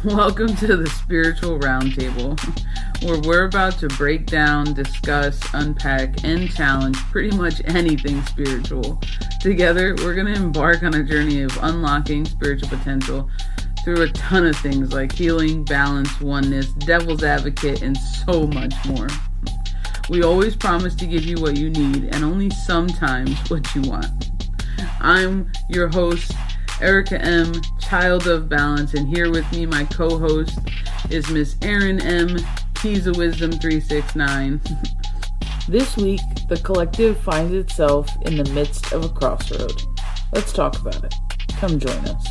Welcome to the Spiritual Roundtable, where we're about to break down, discuss, unpack, and challenge pretty much anything spiritual. Together, we're going to embark on a journey of unlocking spiritual potential through a ton of things like healing, balance, oneness, devil's advocate, and so much more. We always promise to give you what you need and only sometimes what you want. I'm your host, Erika M, child of balance, and here with me, my co-host, is Miss Erin M, Keys of Wisdom 369. This week, the collective finds itself in the midst of a crossroad. Let's talk about it. Come join us.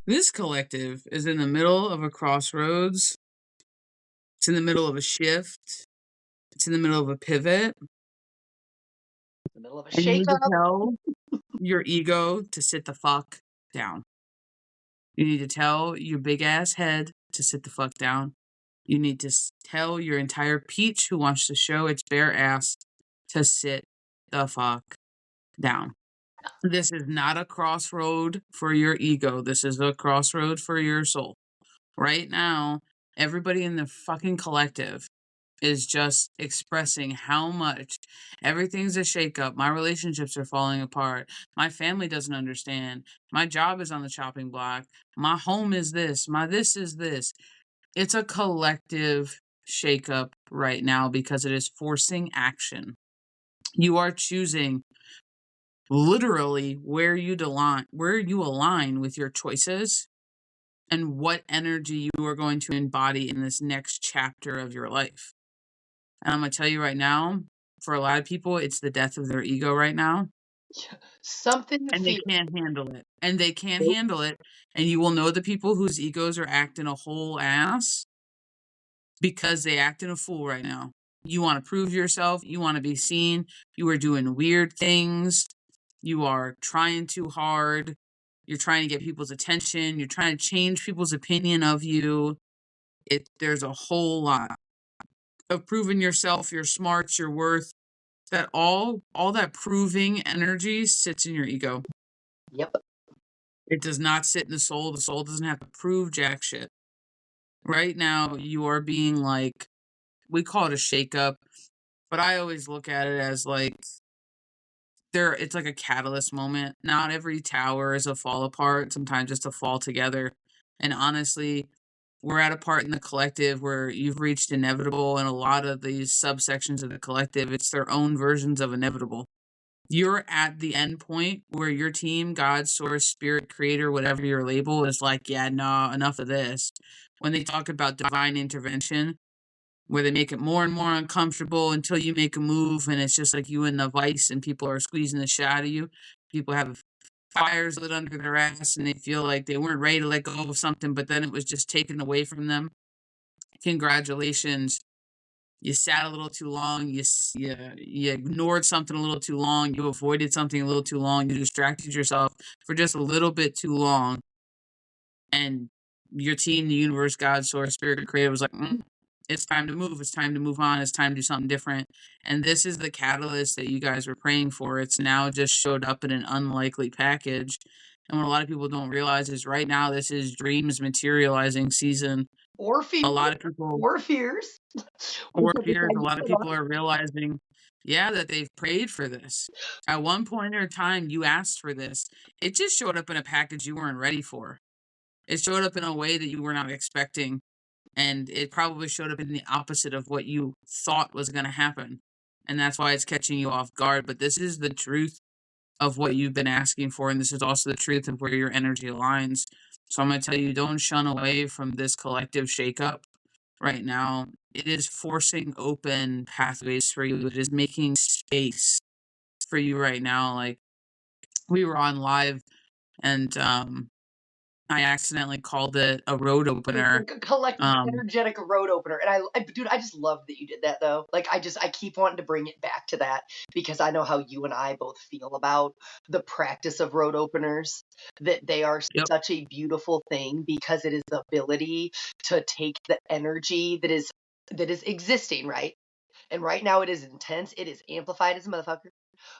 This collective is in the middle of a crossroads. It's in the middle of a shift. It's in the middle of a pivot. The middle of a And you need to shake-up. tell your ego to sit the fuck down. You need to tell your big ass head to sit the fuck down. You need to tell your entire peach who wants to show its bare ass to sit the fuck down. This is not a crossroad for your ego. This is a crossroad for your soul. Right now, everybody in the fucking collective is just expressing how much everything's a shakeup. My relationships are falling apart. My family doesn't understand. My job is on the chopping block. My home is this. My this is this. It's a collective shakeup right now because it is forcing action. You are choosing literally where you align with your choices and what energy you are going to embody in this next chapter of your life. And I'm going to tell you right now, for a lot of people, it's the death of their ego right now. Something to And they feel. can't handle it. And they can't handle it. And you will know the people whose egos are acting a whole ass because they acting a fool right now. You want to prove yourself. You want to be seen. You are doing weird things. You are trying too hard. You're trying to get people's attention. You're trying to change people's opinion of you. There's a whole lot of proving yourself, your smarts, your worth. That all that proving energy sits in your ego. Yep. It does not sit in the soul. The soul doesn't have to prove jack shit. Right now, you are being like, we call it a shakeup, but I always look at it as like it's like a catalyst moment. Not every tower is a fall apart. Sometimes it's a fall together. And honestly, we're at a part in the collective where you've reached inevitable, and a lot of these subsections of the collective, it's their own versions of inevitable. You're at the end point where your team, God, source, spirit, creator, whatever your label, is like, yeah, no, enough of this. When they talk about divine intervention, where they make it more and more uncomfortable until you make a move, and it's just like you in the vice, and people are squeezing the shit out of you. People have fires lit under their ass, and they feel like they weren't ready to let go of something, but then it was just taken away from them. Congratulations. You sat a little too long. You ignored something a little too long. You avoided something a little too long. You distracted yourself for just a little bit too long. And your team, the universe, God, source, spirit, creator was like, it's time to move. It's time to move on. It's time to do something different. And this is the catalyst that you guys were praying for. It's now just showed up in an unlikely package. And what a lot of people don't realize is right now, this is dreams materializing season. Or fears. A lot of people. Or fears. Or fears. A lot of people are realizing, that they've prayed for this. At one point in time, you asked for this. It just showed up in a package you weren't ready for. It showed up in a way that you were not expecting. And it probably showed up in the opposite of what you thought was going to happen. And that's why it's catching you off guard. But this is the truth of what you've been asking for. And this is also the truth of where your energy aligns. So I'm going to tell you, don't shun away from this collective shakeup right now. It is forcing open pathways for you. It is making space for you right now. Like, we were on live, and I accidentally called it a road opener. Collective energetic road opener. And dude, I just love that you did that though. Like, I keep wanting to bring it back to that because I know how you and I both feel about the practice of road openers, that they are such a beautiful thing because it is the ability to take the energy that is existing, right? And right now it is intense. It is amplified as a motherfucker.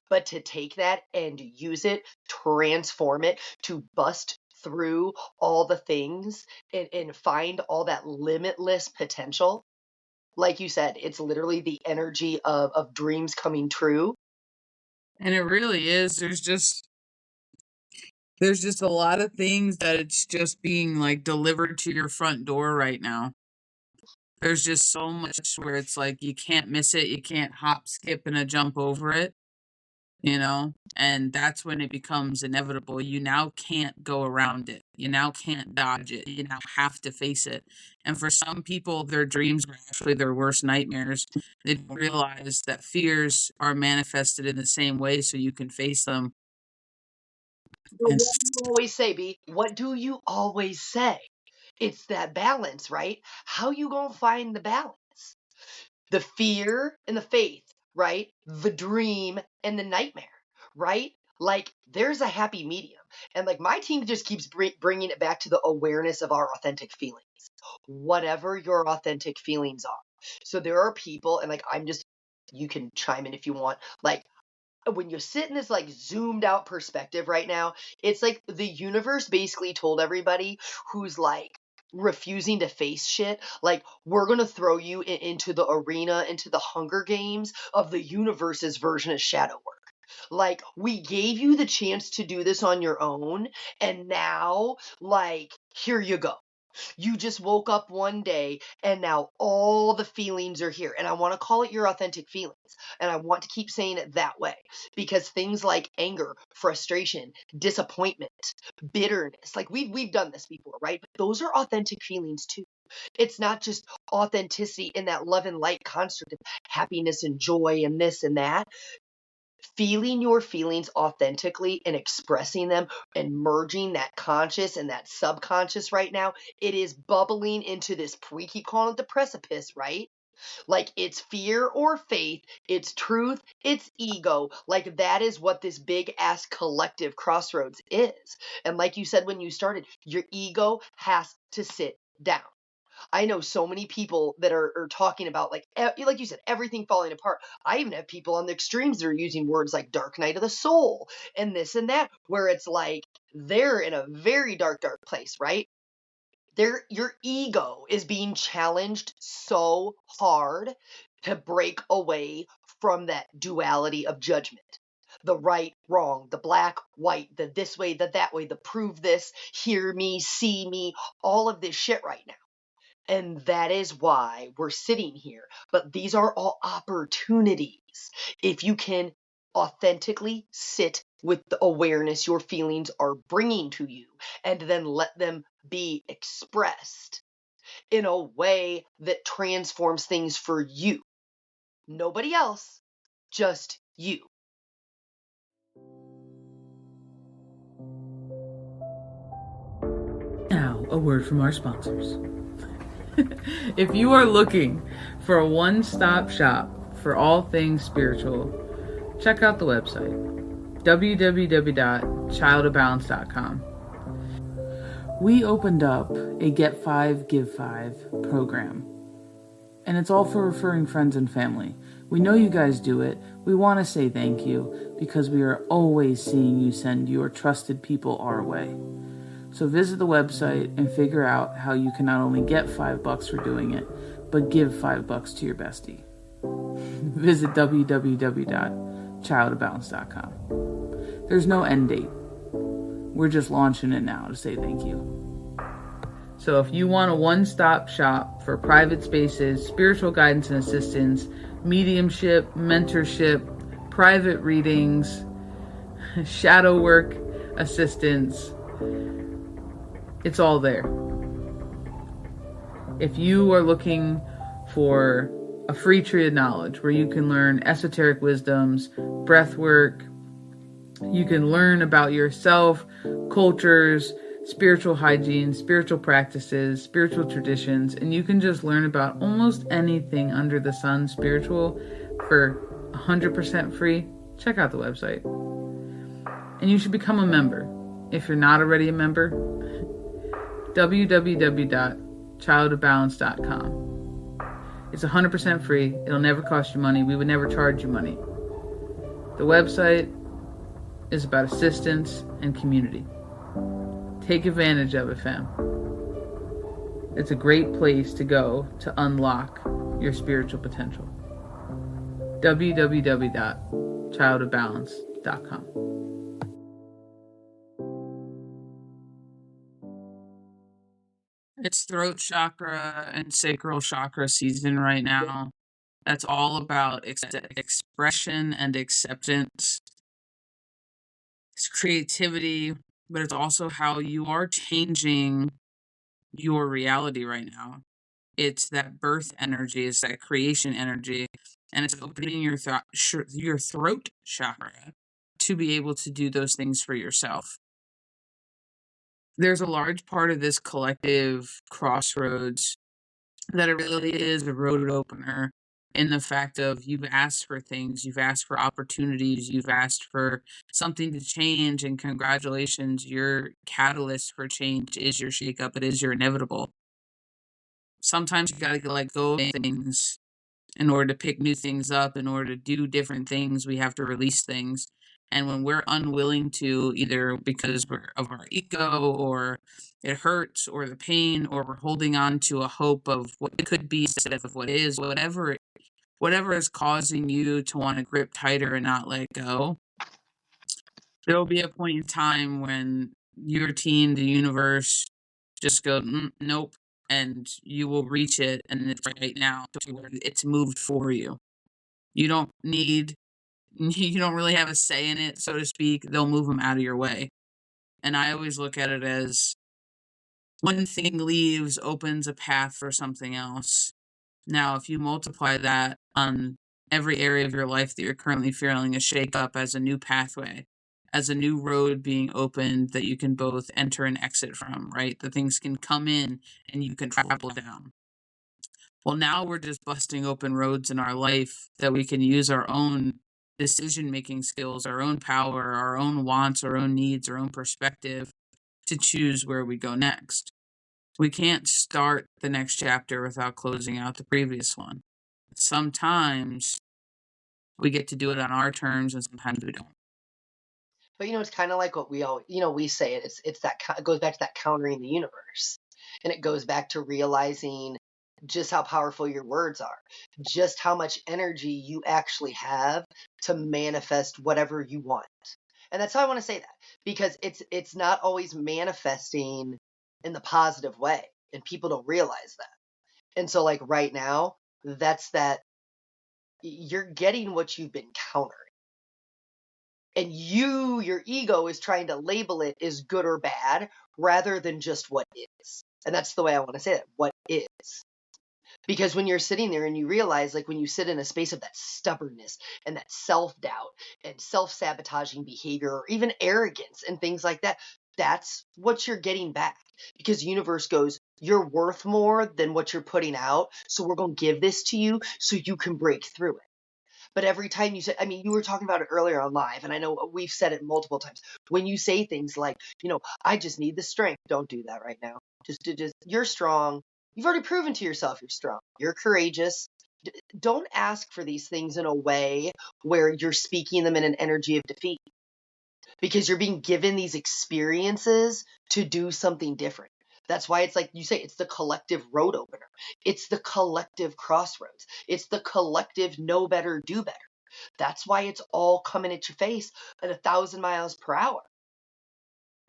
But to take that and use it, transform it, to bust through all the things and find all that limitless potential. Like you said, it's literally the energy of dreams coming true. And it really is. There's just a lot of things that it's just being like delivered to your front door right now. There's just so much where it's like you can't miss it, you can't hop, skip, and a jump over it, you know? And that's when it becomes inevitable. You now can't go around it. You now can't dodge it. You now have to face it. And for some people, their dreams are actually their worst nightmares. They don't realize that fears are manifested in the same way so you can face them. But And what do you always say, B? What do you always say? It's that balance, right? How you gonna find the balance? The fear and the faith, right? The dream and the nightmare, right? Like there's a happy medium. And like my team just keeps bringing it back to the awareness of our authentic feelings, whatever your authentic feelings are. So there are people, and like you can chime in if you want, like when you sit in this like zoomed out perspective right now, it's like the universe basically told everybody who's like refusing to face shit, like we're gonna throw you into the arena, into the Hunger Games of the universe's version of shadow work. Like we gave you the chance to do this on your own, and now like here you go. You just woke up one day and now all the feelings are here. And I want to call it your authentic feelings. And I want to keep saying it that way because things like anger, frustration, disappointment, bitterness, like we've done this before, right? But those are authentic feelings too. It's not just authenticity in that love and light construct of happiness and joy and this and that. Feeling your feelings authentically and expressing them and merging that conscious and that subconscious right now, it is bubbling into this, we keep calling it the precipice, right? Like it's fear or faith, it's truth, it's ego. Like that is what this big ass collective crossroads is. And like you said when you started, your ego has to sit down. I know so many people that are talking about like you said, everything falling apart. I even have people on the extremes that are using words like dark night of the soul and this and that, where it's like they're in a very dark, dark place, right? Your ego is being challenged so hard to break away from that duality of judgment. The right, wrong, the black, white, the this way, the that way, the prove this, hear me, see me, all of this shit right now. And that is why we're sitting here. But these are all opportunities. If you can authentically sit with the awareness your feelings are bringing to you and then let them be expressed in a way that transforms things for you. Nobody else, just you. now, a word from our sponsors. If you are looking for a one-stop shop for all things spiritual, check out the website, www.childofbalance.com. We opened up a Get 5, Give 5 program, and it's all for referring friends and family. We know you guys do it. We want to say thank you because we are always seeing you send your trusted people our way. So visit the website and figure out how you can not only get $5 for doing it, but give $5 to your bestie. Visit www.childofbalance.com. There's no end date. We're just launching it now to say thank you. So if you want a one-stop shop for private spaces, spiritual guidance and assistance, mediumship, mentorship, private readings, shadow work assistance, it's all there. If you are looking for a free tree of knowledge where you can learn esoteric wisdoms, breath work, you can learn about yourself, cultures, spiritual hygiene, spiritual practices, spiritual traditions, and you can just learn about almost anything under the sun spiritual for 100% free, check out the website. And you should become a member. If you're not already a member, www.childofbalance.com. It's 100% free. It'll never cost you money. We would never charge you money. The website is about assistance and community. Take advantage of it, fam. It's a great place to go to unlock your spiritual potential. www.childofbalance.com. It's throat chakra and sacral chakra season right now. That's all about expression and acceptance. It's creativity, but it's also how you are changing your reality right now. It's that birth energy, it's that creation energy, and it's opening your throat chakra to be able to do those things for yourself. There's a large part of this collective crossroads that it really is a road opener in the fact of you've asked for things, you've asked for opportunities, you've asked for something to change, and congratulations, your catalyst for change is your shakeup, it is your inevitable. Sometimes you gotta let go of things in order to pick new things up, in order to do different things, we have to release things. And when we're unwilling to, either because of our ego, or it hurts, or the pain, or we're holding on to a hope of what could be instead of what is, whatever is causing you to want to grip tighter and not let go, there'll be a point in time when your team, the universe, just go, nope, and you will reach it, and it's right now to where it's moved for you. You don't need, you don't really have a say in it, so to speak. They'll move them out of your way. And I always look at it as one thing leaves opens a path for something else. Now, if you multiply that on every area of your life that you're currently feeling a shake-up as a new pathway, as a new road being opened that you can both enter and exit from, right? The things can come in and you can travel down. Well, now we're just busting open roads in our life that we can use our own decision-making skills, our own power, our own wants, our own needs, our own perspective to choose where we go next. We can't start the next chapter without closing out the previous one. Sometimes we get to do it on our terms, and sometimes we don't. But it's kind of like what we all, we say it. It's that it goes back to that countering the universe, and it goes back to realizing just how powerful your words are, just how much energy you actually have to manifest whatever you want. And that's how I want to say that, because it's not always manifesting in the positive way, and people don't realize that. And so, like, right now, that's that you're getting what you've been countering. And your ego is trying to label it as good or bad rather than just what is. And that's the way I want to say it, what is. Because when you're sitting there and you realize, like, when you sit in a space of that stubbornness and that self-doubt and self-sabotaging behavior, or even arrogance and things like that, that's what you're getting back. Because the universe goes, you're worth more than what you're putting out, so we're going to give this to you so you can break through it. But every time you say, I mean, you were talking about it earlier on live, and I know we've said it multiple times. When you say things like, I just need the strength, don't do that right now. Just you're strong. You've already proven to yourself you're strong. You're courageous. Don't ask for these things in a way where you're speaking them in an energy of defeat, because you're being given these experiences to do something different. That's why it's like you say, it's the collective road opener. It's the collective crossroads. It's the collective know better, do better. That's why it's all coming at your face at 1,000 miles per hour.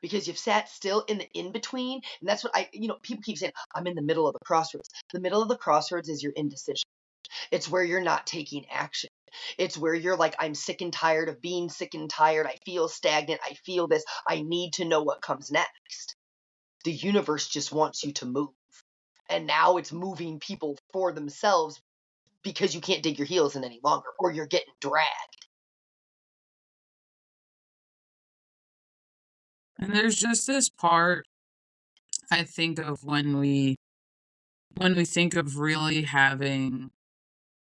Because you've sat still in the in-between. And that's what people keep saying, I'm in the middle of the crossroads. The middle of the crossroads is your indecision. It's where you're not taking action. It's where you're like, I'm sick and tired of being sick and tired. I feel stagnant. I feel this. I need to know what comes next. The universe just wants you to move. And now it's moving people for themselves because you can't dig your heels in any longer, or you're getting dragged. And there's just this part I think of when we think of really having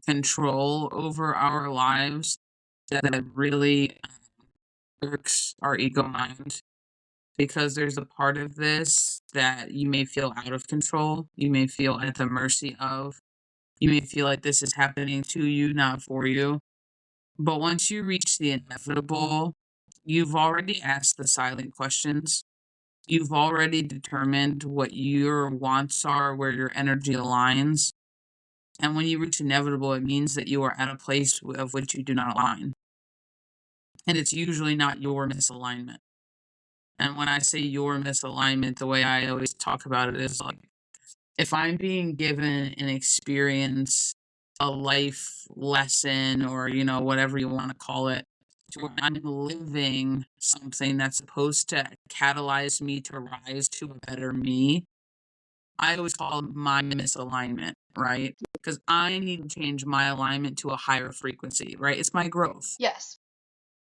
control over our lives, that really irks our ego mind, because there's a part of this that you may feel out of control, you may feel at the mercy of, you may feel like this is happening to you, not for you. But once you reach the inevitable, you've already asked the silent questions. You've already determined what your wants are, where your energy aligns. And when you reach inevitable, it means that you are at a place of which you do not align. And it's usually not your misalignment. And when I say your misalignment, the way I always talk about it is like, if I'm being given an experience, a life lesson, or, whatever you want to call it, to where I'm living something that's supposed to catalyze me to rise to a better me, I always call it my misalignment, right? Because I need to change my alignment to a higher frequency, right? It's my growth. Yes.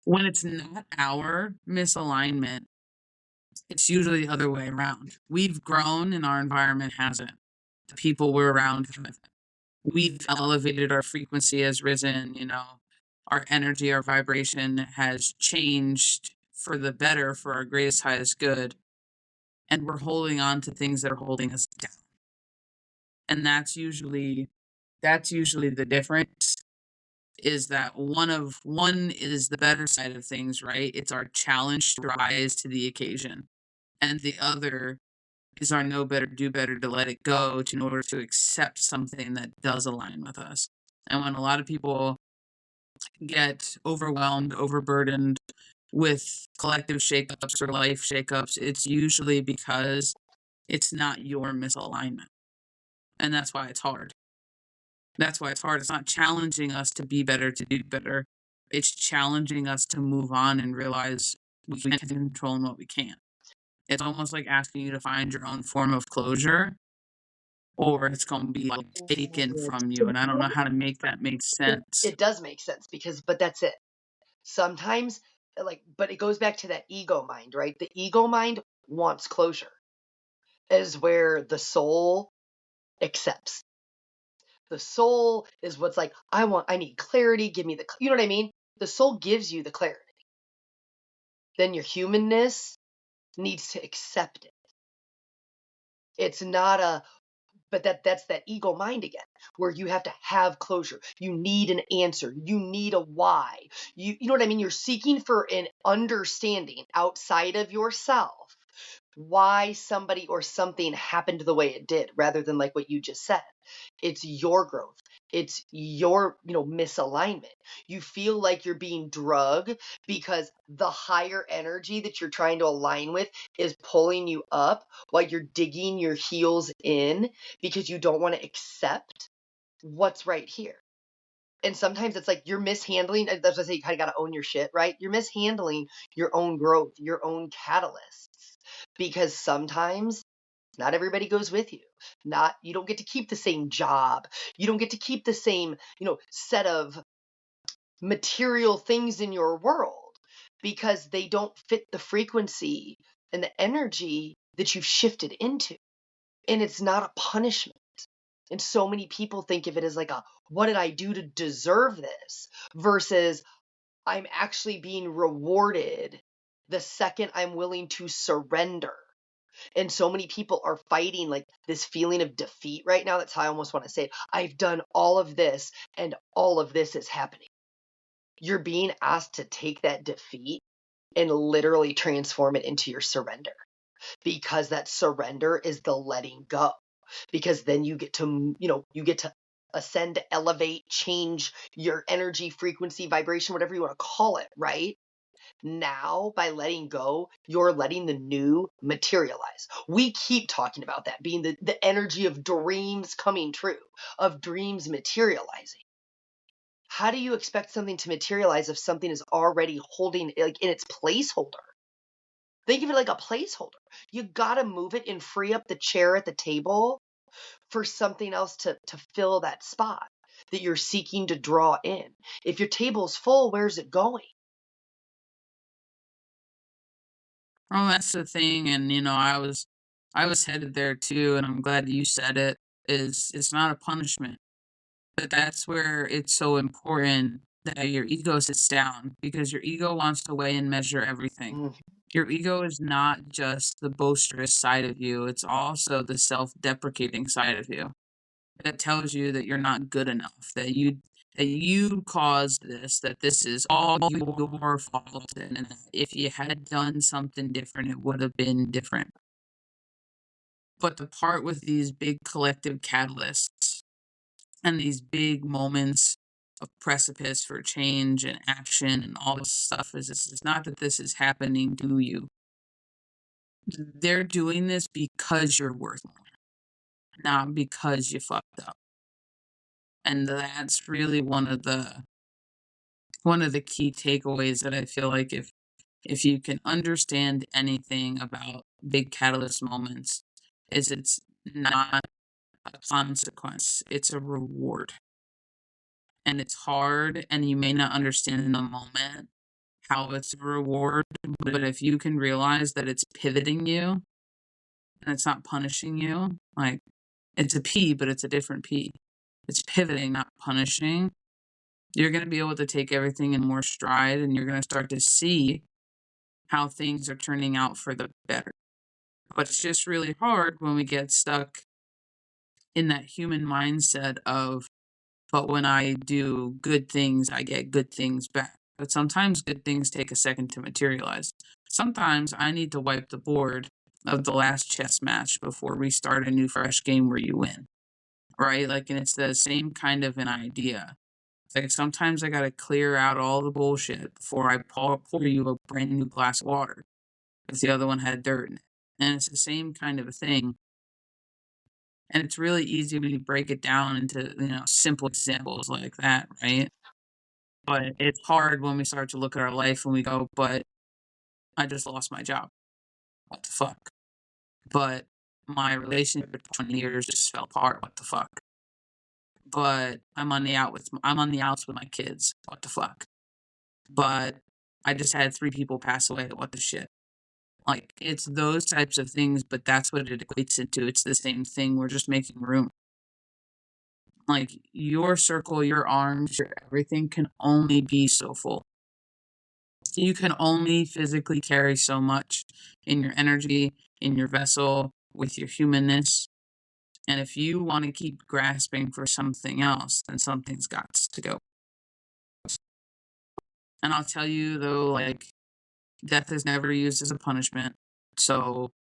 When it's not our misalignment, it's usually the other way around. We've grown and our environment hasn't. The people we're around haven't. We've elevated, our frequency has risen, our energy, our vibration has changed for the better, for our greatest, highest good. And we're holding on to things that are holding us down. And that's usually the difference, is that one is the better side of things, right? It's our challenge to rise to the occasion. And the other is our know better, do better, to let it go in order to accept something that does align with us. And when a lot of people get overwhelmed, overburdened with collective shakeups or life shakeups, it's usually because it's not your misalignment. And that's why it's hard. That's why it's hard. It's not challenging us to be better, to do better. It's challenging us to move on and realize we can control what we can't. It's almost like asking you to find your own form of closure, or it's going to be like taken from you. And I don't know how to make that make sense. It does make sense but that's it. Sometimes, but it goes back to that ego mind, right? The ego mind wants closure, is where the soul accepts. The soul is what's like, I need clarity. Give me you know what I mean? The soul gives you the clarity. Then your humanness needs to accept it. It's not but that's that ego mind again, where you have to have closure. You need an answer. You need a why. You know what I mean? You're seeking for an understanding outside of yourself why somebody or something happened the way it did, rather than like what you just said. It's your growth. It's your, misalignment. You feel like you're being drugged because the higher energy that you're trying to align with is pulling you up while you're digging your heels in because you don't want to accept what's right here. And sometimes it's like you're mishandling. That's what I say, you kind of got to own your shit, right? You're mishandling your own growth, your own catalysts, because sometimes not everybody goes with you. You don't get to keep the same job. You don't get to keep the same, set of material things in your world because they don't fit the frequency and the energy that you've shifted into. And it's not a punishment. And so many people think of it as like what did I do to deserve this? Versus I'm actually being rewarded the second I'm willing to surrender. And so many people are fighting like this feeling of defeat right now. That's how I almost want to say it. I've done all of this and all of this is happening. You're being asked to take that defeat and literally transform it into your surrender, because that surrender is the letting go. Because then you get to ascend, elevate, change your energy, frequency, vibration, whatever you want to call it, right? Now, by letting go, you're letting the new materialize. We keep talking about that being the energy of dreams coming true, of dreams materializing. How do you expect something to materialize if something is already holding, like, in its placeholder? Think of it like a placeholder. You got to move it and free up the chair at the table for something else to fill that spot that you're seeking to draw in. If your table's full, where's it going? Oh, that's the thing. And I was headed there too, and I'm glad you said it. Is it's not a punishment. But that's where it's so important that your ego sits down, because your ego wants to weigh and measure everything. Mm. Your ego is not just the boisterous side of you, it's also the self deprecating side of you that tells you that you're not good enough, that that you caused this, that this is all your fault, and that if you had done something different, it would have been different. But the part with these big collective catalysts and these big moments of precipice for change and action and all this stuff is this is not that this is happening to you. They're doing this because you're worth more, not because you fucked up. And that's really one of the key takeaways that I feel like if you can understand anything about big catalyst moments, is it's not a consequence, it's a reward. And it's hard, and you may not understand in the moment how it's a reward, but if you can realize that it's pivoting you and it's not punishing you, like it's a P, but it's a different P. It's pivoting, not punishing. You're going to be able to take everything in more stride, and you're going to start to see how things are turning out for the better. But it's just really hard when we get stuck in that human mindset of, but when I do good things, I get good things back. But sometimes good things take a second to materialize. Sometimes I need to wipe the board of the last chess match before we start a new fresh game where you win. Right? Like, and it's the same kind of an idea. Like sometimes I gotta clear out all the bullshit before I pour you a brand new glass of water if the other one had dirt in it. And it's the same kind of a thing. And it's really easy when you break it down into, simple examples like that, right? But it's hard when we start to look at our life and we go, but I just lost my job. What the fuck? But my relationship for 20 years just fell apart. What the fuck? But I'm on the outs with my kids. What the fuck? But I just had 3 people pass away. What the shit? Like, it's those types of things, but that's what it equates into. It's the same thing. We're just making room. Like, your circle, your arms, your everything can only be so full. You can only physically carry so much in your energy, in your vessel, with your humanness. And if you want to keep grasping for something else, then something's got to go. And I'll tell you, though, like, death is never used as a punishment. So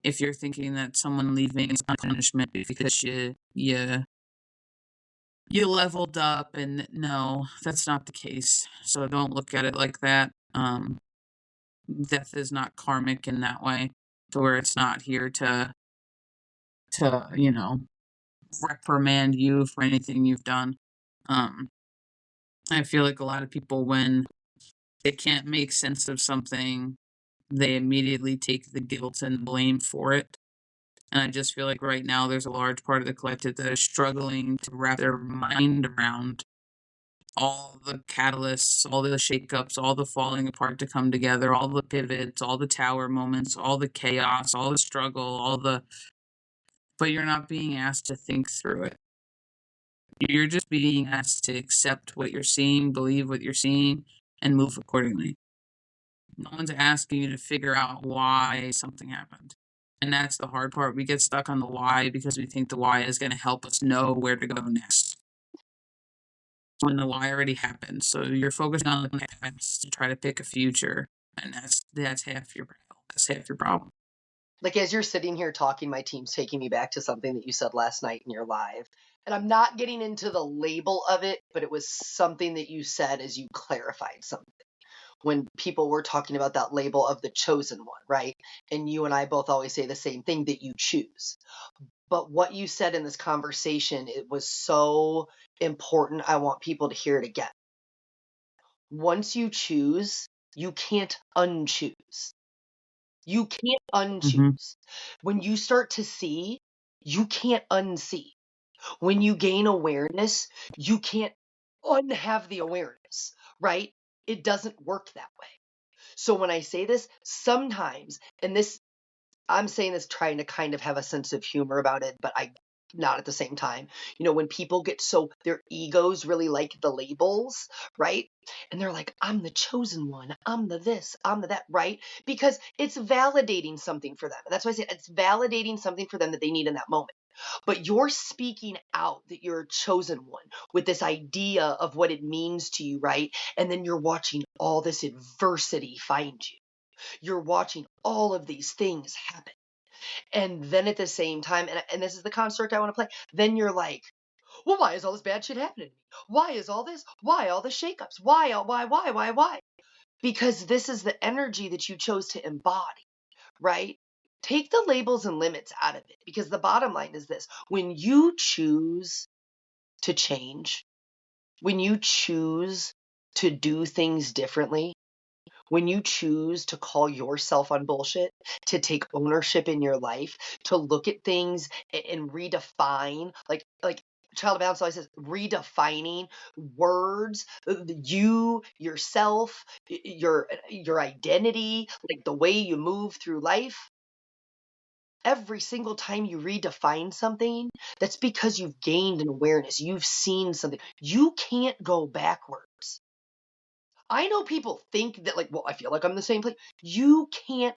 if you're thinking that someone leaving is not punishment because you leveled up, and no, that's not the case. So don't look at it like that. Death is not karmic in that way, to where it's not here to reprimand you for anything you've done. Um, I feel like a lot of people, when they can't make sense of something, they immediately take the guilt and blame for it. And I just feel like right now there's a large part of the collective that is struggling to wrap their mind around all the catalysts, all the shakeups, all the falling apart to come together, all the pivots, all the tower moments, all the chaos, all the struggle, but you're not being asked to think through it. You're just being asked to accept what you're seeing, believe what you're seeing, and move accordingly. No one's asking you to figure out why something happened. And that's the hard part. We get stuck on the why because we think the why is going to help us know where to go next, when the why already happened. So you're focused on the past to try to pick a future, and that's half your battle. That's half your problem. Like, as you're sitting here talking, my team's taking me back to something that you said last night in your live. And I'm not getting into the label of it, but it was something that you said as you clarified something. When people were talking about that label of the chosen one, right? And you and I both always say the same thing, that you choose. But what you said in this conversation, it was so important. I want people to hear it again. Once you choose, you can't unchoose. You can't unchoose. When you start to see, you can't unsee. When you gain awareness, you can't unhave the awareness, right? It doesn't work that way. So when I say this, sometimes, and this, I'm saying this trying to kind of have a sense of humor about it, but I not at the same time. When people get so, their egos really like the labels, right? And they're like, I'm the chosen one. I'm the this, I'm the that, right? Because it's validating something for them. And that's why I said it's validating something for them that they need in that moment. but you're speaking out that you're a chosen one with this idea of what it means to you, right? And then you're watching all this adversity find you. You're watching all of these things happen. And then at the same time, and this is the construct I want to play, then you're like, well, why is all this bad shit happening to me? Why is all this? Why all the shakeups? Why? Because this is the energy that you chose to embody, right? Take the labels and limits out of it, because the bottom line is this: when you choose to change, when you choose to do things differently, when you choose to call yourself on bullshit, to take ownership in your life, to look at things and redefine, like Child of Balance always says, redefining words, you, yourself, your identity, like the way you move through life. Every single time you redefine something, that's because you've gained an awareness. You've seen something. You can't go backwards. I know people think that, like, well, I feel like I'm in the same place. You can't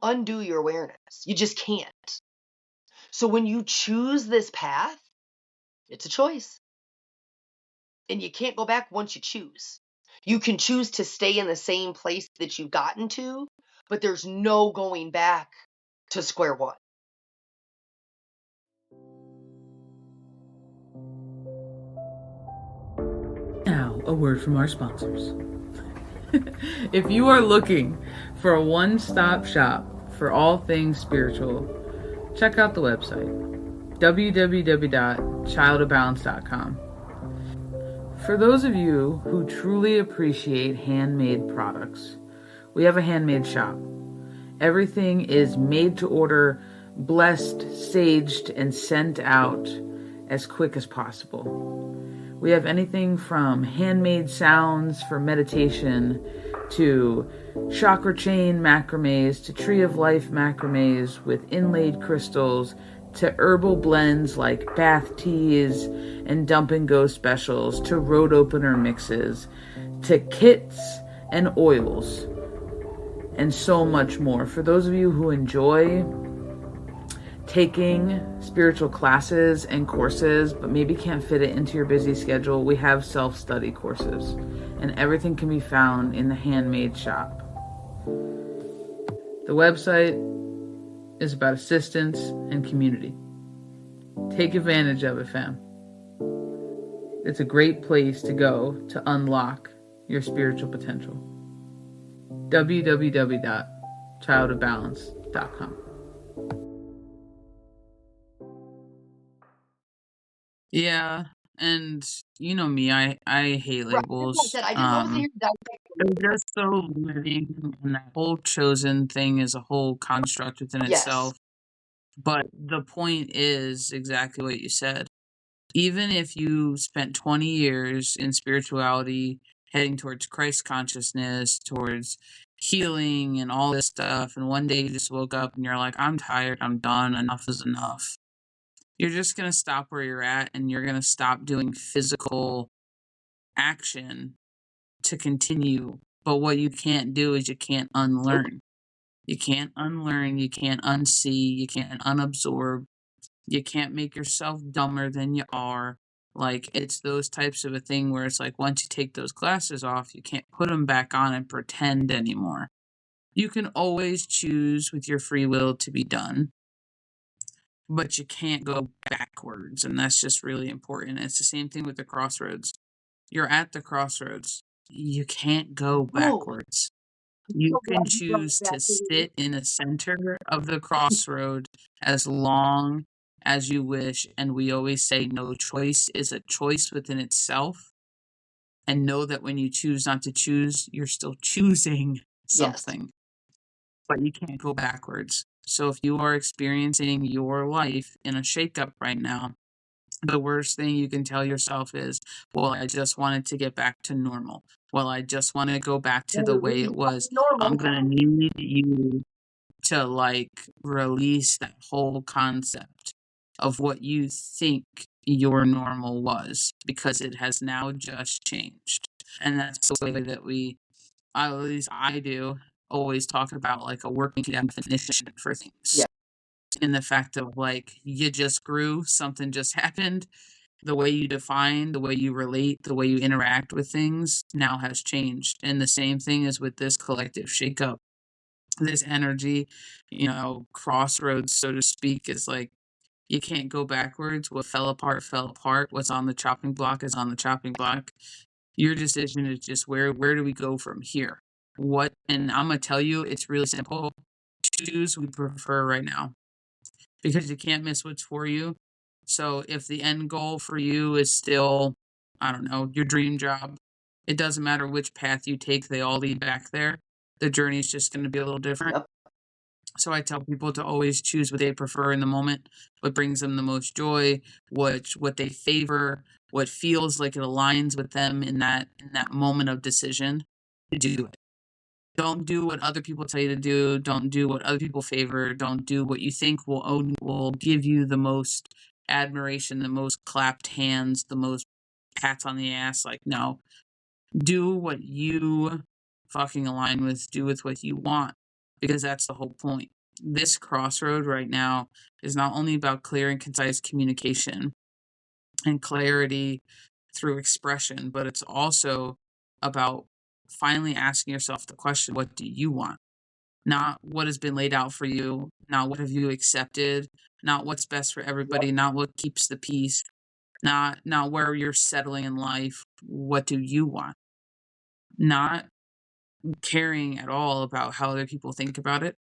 undo your awareness. You just can't. So when you choose this path, it's a choice. And you can't go back once you choose. You can choose to stay in the same place that you've gotten to, but there's no going back to square one. Now, a word from our sponsors. If you are looking for a one-stop shop for all things spiritual, check out the website, www.childofbalance.com. For those of you who truly appreciate handmade products, we have a handmade shop. Everything is made to order, blessed, saged, and sent out as quick as possible. We have anything from handmade sounds for meditation to chakra chain macrames to tree of life macrames with inlaid crystals to herbal blends like bath teas and dump and go specials to road opener mixes to kits and oils and so much more. For those of you who enjoy taking spiritual classes and courses but maybe can't fit it into your busy schedule, we have self-study courses, and everything can be found in the handmade shop. The website is about assistance and community. Take advantage of it, fam. It's a great place to go to unlock your spiritual potential. www.childofbalance.com. Yeah, and you know me, I hate Right. Like I labels. said, I just wasn't here to dissect. They're just so limiting, and that whole chosen thing is a whole construct within Yes. itself. But the point is exactly what you said. Even if you spent 20 years in spirituality, heading towards Christ consciousness, towards healing and all this stuff, and one day you just woke up and you're like, I'm tired, I'm done, enough is enough. You're just going to stop where you're at, and you're going to stop doing physical action to continue. But what you can't do is you can't unlearn. You can't unlearn, you can't unsee, you can't unabsorb, you can't make yourself dumber than you are. Like, it's those types of a thing where it's like once you take those glasses off, you can't put them back on and pretend anymore. You can always choose with your free will to be done, but you can't go backwards, and that's just really important. It's the same thing with the crossroads. You're at the crossroads. You can't go Oh, backwards. You so can glad you brought choose that to to me. sit in the center of the crossroad as long as you wish. And we always say no choice is a choice within itself. And know that when you choose not to choose, you're still choosing Yes. something, but you can't go backwards. So if you are experiencing your life in a shakeup right now, the worst thing you can tell yourself is, well, I just wanted to get back to normal. Well, I just want to go back to the way it was. I'm Normal. going to need you to like release that whole concept of what you think your normal was, because it has now just changed. And that's the way that at least I do, always talk about like a working definition for things. Yeah. in the fact of like you just grew, something just happened. The way you define, the way you relate, the way you interact with things now has changed. And the same thing is with this collective shakeup. This energy, crossroads, so to speak, is like you can't go backwards. What fell apart, fell apart. What's on the chopping block is on the chopping block. Your decision is just where do we go from here? What, and I'm gonna tell you, it's really simple. Choose we prefer right now because you can't miss what's for you. So if the end goal for you is still, I don't know, your dream job, it doesn't matter which path you take, they all lead back there. The journey is just going to be a little different. Yep. So I tell people to always choose what they prefer in the moment, what brings them the most joy, what they favor, what feels like it aligns with them in that moment of decision. Do it. Don't do what other people tell you to do. Don't do what other people favor. Don't do what you think will give you the most admiration, the most clapped hands, the most pats on the ass. Like, no, do what you fucking align with. Do with what you want, because that's the whole point. This crossroad right now is not only about clear and concise communication and clarity through expression, but it's also about finally asking yourself the question, what do you want? Not what has been laid out for you, not what have you accepted, not what's best for everybody, not what keeps the peace, not where you're settling in life. What do you want? Not caring at all about how other people think about it,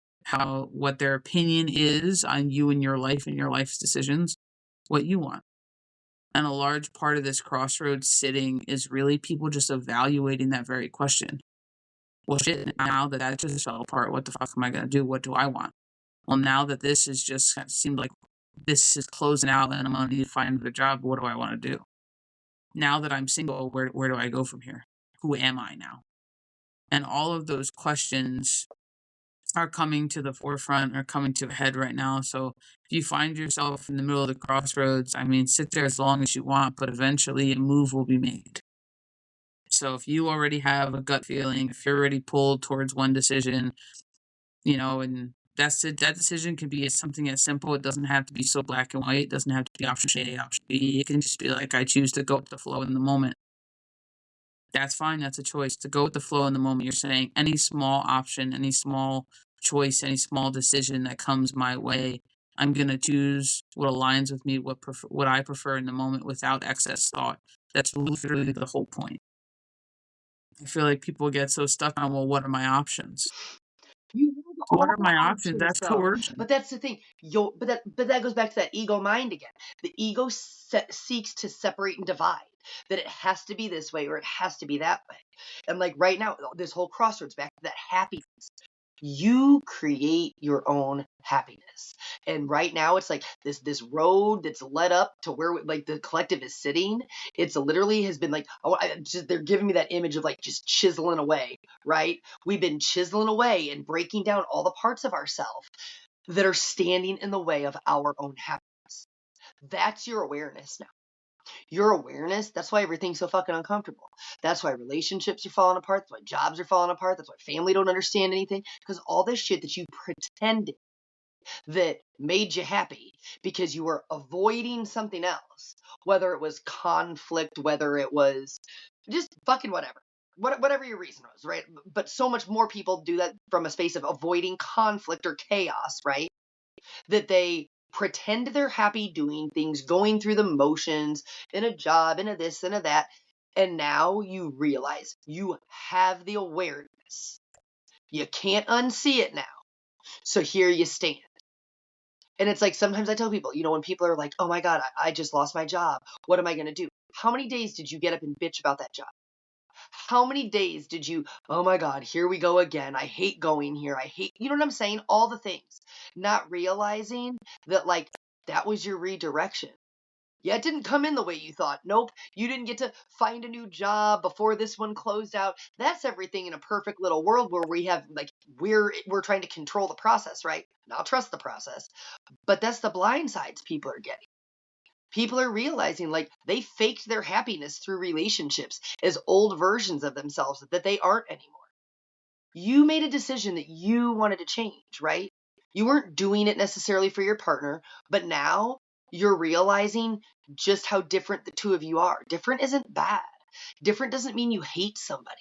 what their opinion is on you and your life and your life's decisions, what you want. And a large part of this crossroads sitting is really people just evaluating that very question. Well, shit, now that just fell apart, what the fuck am I going to do? What do I want? Well, now that this is just seemed like this is closing out and I'm going to need to find a job, what do I want to do? Now that I'm single, where do I go from here? Who am I now? And all of those questions are coming to the forefront, are coming to a head right now. So if you find yourself in the middle of the crossroads, I mean, sit there as long as you want, but eventually a move will be made. So if you already have a gut feeling, if you're already pulled towards one decision, and that's it. That decision can be something as simple. It doesn't have to be so black and white. It doesn't have to be option A, option B. It can just be like, I choose to go with the flow in the moment. That's fine. That's a choice to go with the flow in the moment. You're saying any small option, any small choice, any small decision that comes my way, I'm going to choose what aligns with me, what I prefer in the moment without excess thought. That's literally the whole point. I feel like people get so stuck on, well, what are my options? You have What all are the my options? options, That's though. coercion. But that's the thing. But that goes back to that ego mind again. The ego seeks to separate and divide. That it has to be this way or it has to be that way. And like right now, this whole crossroads back to that happiness. You create your own happiness. And right now it's like this road that's led up to where like the collective is sitting. It's literally has been like, oh, they're giving me that image of like just chiseling away, right? We've been chiseling away and breaking down all the parts of ourselves that are standing in the way of our own happiness. That's your awareness now. Your awareness, that's why everything's so fucking uncomfortable. That's why relationships are falling apart. That's why jobs are falling apart. That's why family don't understand anything. Because all this shit that you pretended that made you happy because you were avoiding something else, whether it was conflict, whether it was just fucking whatever. Whatever your reason was, right? But so much more people do that from a space of avoiding conflict or chaos, right? That they pretend they're happy doing things, going through the motions in a job, in a this, in a that. And now you realize you have the awareness. You can't unsee it now. So here you stand. And it's like sometimes I tell people, when people are like, oh my God, I just lost my job. What am I going to do? How many days did you get up and bitch about that job? How many days did you, oh my God, here we go again. I hate going here. I hate, you know what I'm saying? All the things. Not realizing that like that was your redirection. Yeah, it didn't come in the way you thought. Nope. You didn't get to find a new job before this one closed out. That's everything in a perfect little world where we have like we're trying to control the process, right? Not trust the process. But that's the blind sides people are getting. People are realizing like they faked their happiness through relationships as old versions of themselves that they aren't anymore. You made a decision that you wanted to change, right? You weren't doing it necessarily for your partner, but now you're realizing just how different the two of you are. Different isn't bad. Different doesn't mean you hate somebody.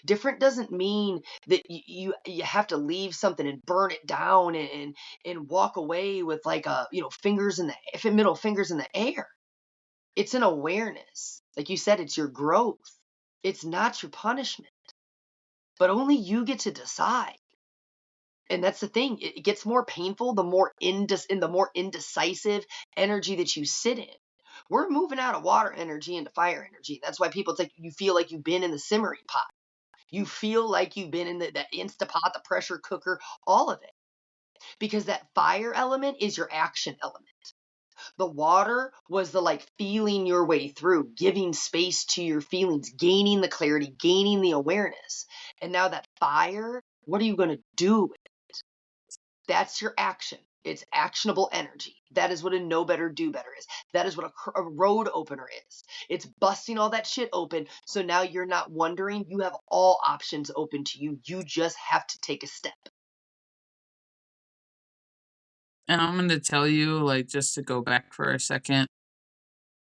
Different doesn't mean that you have to leave something and burn it down and walk away with like a fingers in the middle fingers in the air. It's an awareness. Like you said, it's your growth. It's not your punishment. But only you get to decide. And that's the thing. It gets more painful the more indecisive energy that you sit in. We're moving out of water energy into fire energy. That's why people, it's like you feel like you've been in the simmering pot. You feel like you've been in the Instapot, the pressure cooker, all of it. Because that fire element is your action element. The water was the like feeling your way through, giving space to your feelings, gaining the clarity, gaining the awareness. And now that fire, what are you going to do with it? That's your action. It's actionable energy. That is what a know better, do better is. That is what a road opener is. It's busting all that shit open. So now you're not wondering. You have all options open to you. You just have to take a step. And I'm going to tell you, like, just to go back for a second,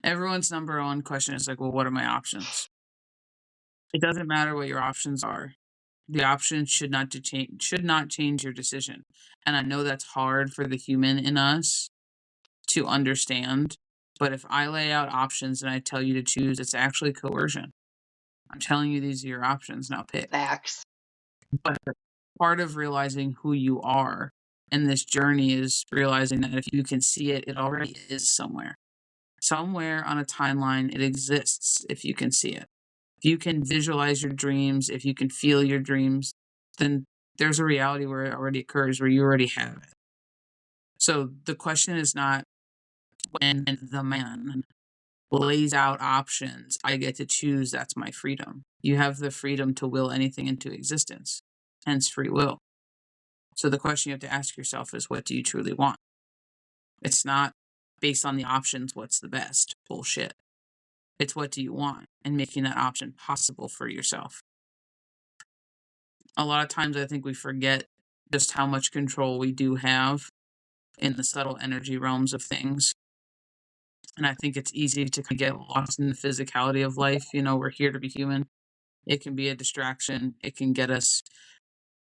everyone's number one question is like, well, what are my options? It doesn't matter what your options are. The options should not change your decision. And I know that's hard for the human in us to understand. But if I lay out options and I tell you to choose, it's actually coercion. I'm telling you these are your options, now pick. Facts. But part of realizing who you are in this journey is realizing that if you can see it, it already is somewhere. Somewhere on a timeline, it exists if you can see it. If you can visualize your dreams, if you can feel your dreams, then there's a reality where it already occurs, where you already have it. So the question is not when the man lays out options, I get to choose, that's my freedom. You have the freedom to will anything into existence, hence free will. So the question you have to ask yourself is, what do you truly want? It's not based on the options, what's the best. Bullshit. It's what do you want, and making that option possible for yourself. A lot of times I think we forget just how much control we do have in the subtle energy realms of things. And I think it's easy to get lost in the physicality of life. We're here to be human. It can be a distraction. It can get us,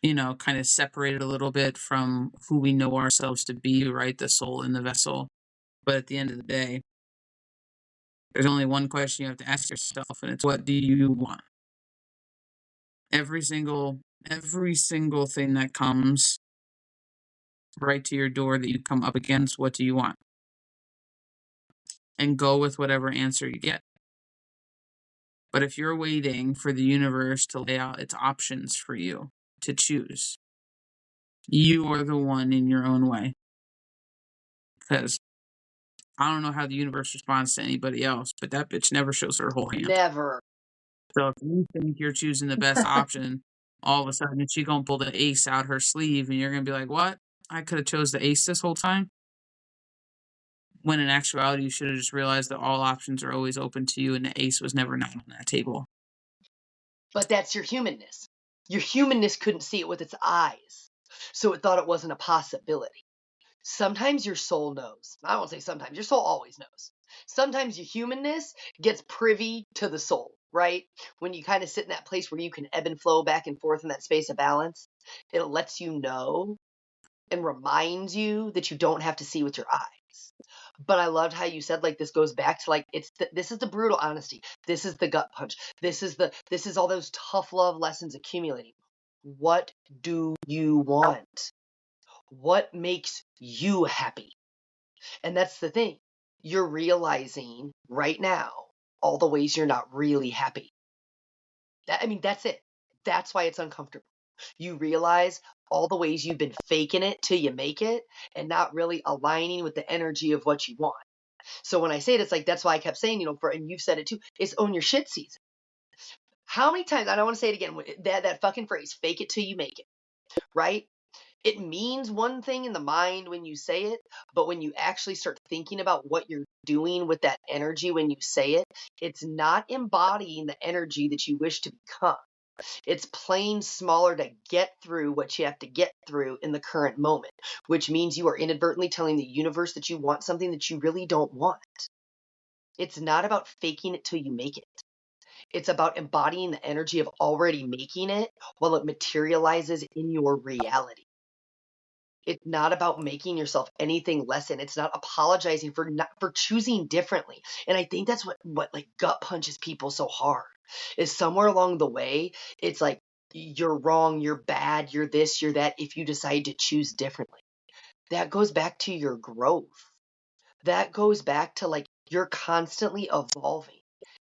kind of separated a little bit from who we know ourselves to be, right? The soul in the vessel. But at the end of the day, there's only one question you have to ask yourself, and it's, what do you want? Every single thing that comes right to your door that you come up against, what do you want? And go with whatever answer you get. But if you're waiting for the universe to lay out its options for you to choose, you are the one in your own way. Because I don't know how the universe responds to anybody else, but that bitch never shows her whole hand. Never. So if you think you're choosing the best option, all of a sudden she gonna pull the ace out her sleeve and you're gonna be like, what? I could have chose the ace this whole time? When in actuality, you should have just realized that all options are always open to you and the ace was never not on that table. But that's your humanness. Your humanness couldn't see it with its eyes. So it thought it wasn't a possibility. Sometimes your soul knows. I won't say sometimes. Your soul always knows. Sometimes your humanness gets privy to the soul, right? When you kind of sit in that place where you can ebb and flow back and forth in that space of balance, it lets you know and reminds you that you don't have to see with your eyes. But I loved how you said, like, this goes back to like, this is the brutal honesty. This is the gut punch. This is all those tough love lessons accumulating. What do you want? What makes you happy? And that's the thing. You're realizing right now all the ways you're not really happy. That's it. That's why it's uncomfortable. You realize all the ways you've been faking it till you make it and not really aligning with the energy of what you want. So when I say it, it's like, that's why I kept saying, and you've said it too, it's own your shit season. How many times, I don't want to say it again, that fucking phrase, fake it till you make it, right? It means one thing in the mind when you say it, but when you actually start thinking about what you're doing with that energy when you say it, it's not embodying the energy that you wish to become. It's plain smaller to get through what you have to get through in the current moment, which means you are inadvertently telling the universe that you want something that you really don't want. It's not about faking it till you make it. It's about embodying the energy of already making it while it materializes in your reality. It's not about making yourself anything less than. It's not apologizing for choosing differently. And I think that's what like gut punches people so hard. Is somewhere along the way, it's like you're wrong, you're bad, you're this, you're that if you decide to choose differently. That goes back to your growth. That goes back to like you're constantly evolving.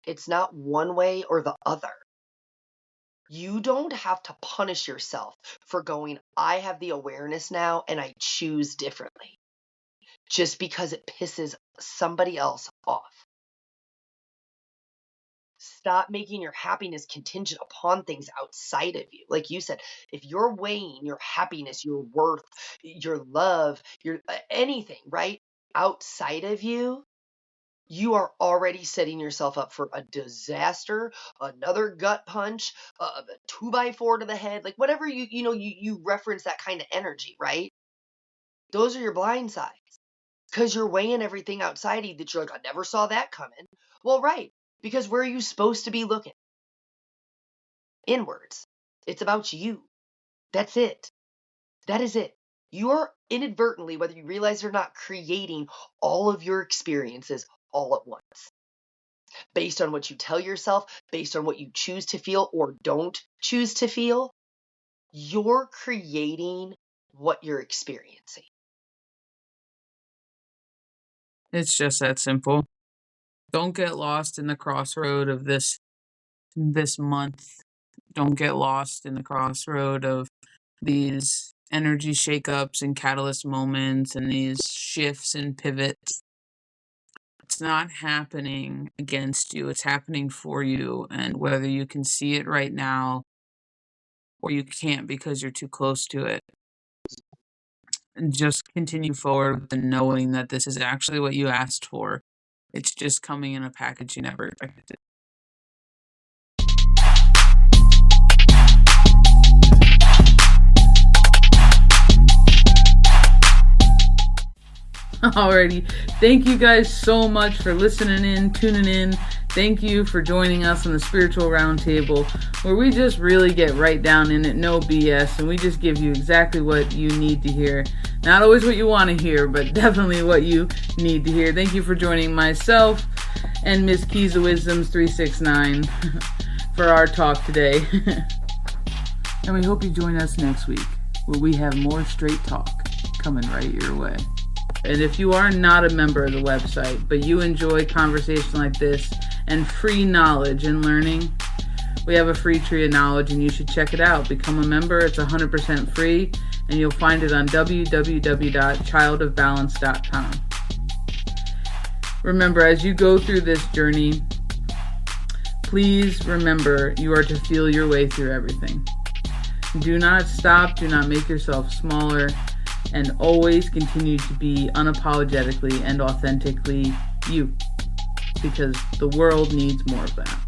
It's not one way or the other. You don't have to punish yourself for going, I have the awareness now and I choose differently just because it pisses somebody else off. Stop making your happiness contingent upon things outside of you. Like you said, if you're weighing your happiness, your worth, your love, your anything, right, outside of you, you are already setting yourself up for a disaster, another gut punch, a 2x4 to the head, like whatever you reference that kind of energy, right? Those are your blind sides because you're weighing everything outside of you that you're like, I never saw that coming. Well, right, because where are you supposed to be looking? Inwards. It's about you. That's it. That is it. You are inadvertently, whether you realize it or not, creating all of your experiences all at once. Based on what you tell yourself, based on what you choose to feel or don't choose to feel, you're creating what you're experiencing. It's just that simple. Don't get lost in the crossroad of this month. Don't get lost in the crossroad of these energy shakeups and catalyst moments and these shifts and pivots. It's not happening against you. It's happening for you. And whether you can see it right now or you can't because you're too close to it, and just continue forward with the knowing that this is actually what you asked for. It's just coming in a package you never expected. Alrighty. Thank you guys so much for listening in, tuning in. Thank you for joining us on the Spiritual Roundtable, where we just really get right down in it, no BS, and we just give you exactly what you need to hear. Not always what you want to hear, but definitely what you need to hear. Thank you for joining myself and Miss Keys of Wisdoms 369 for our talk today. And we hope you join us next week, where we have more straight talk coming right your way. And if you are not a member of the website, but you enjoy conversation like this and free knowledge and learning, we have a free tree of knowledge and you should check it out. Become a member. It's 100% free and you'll find it on www.childofbalance.com. Remember, as you go through this journey, please remember you are to feel your way through everything. Do not stop. Do not make yourself smaller. And always continue to be unapologetically and authentically you, because the world needs more of that.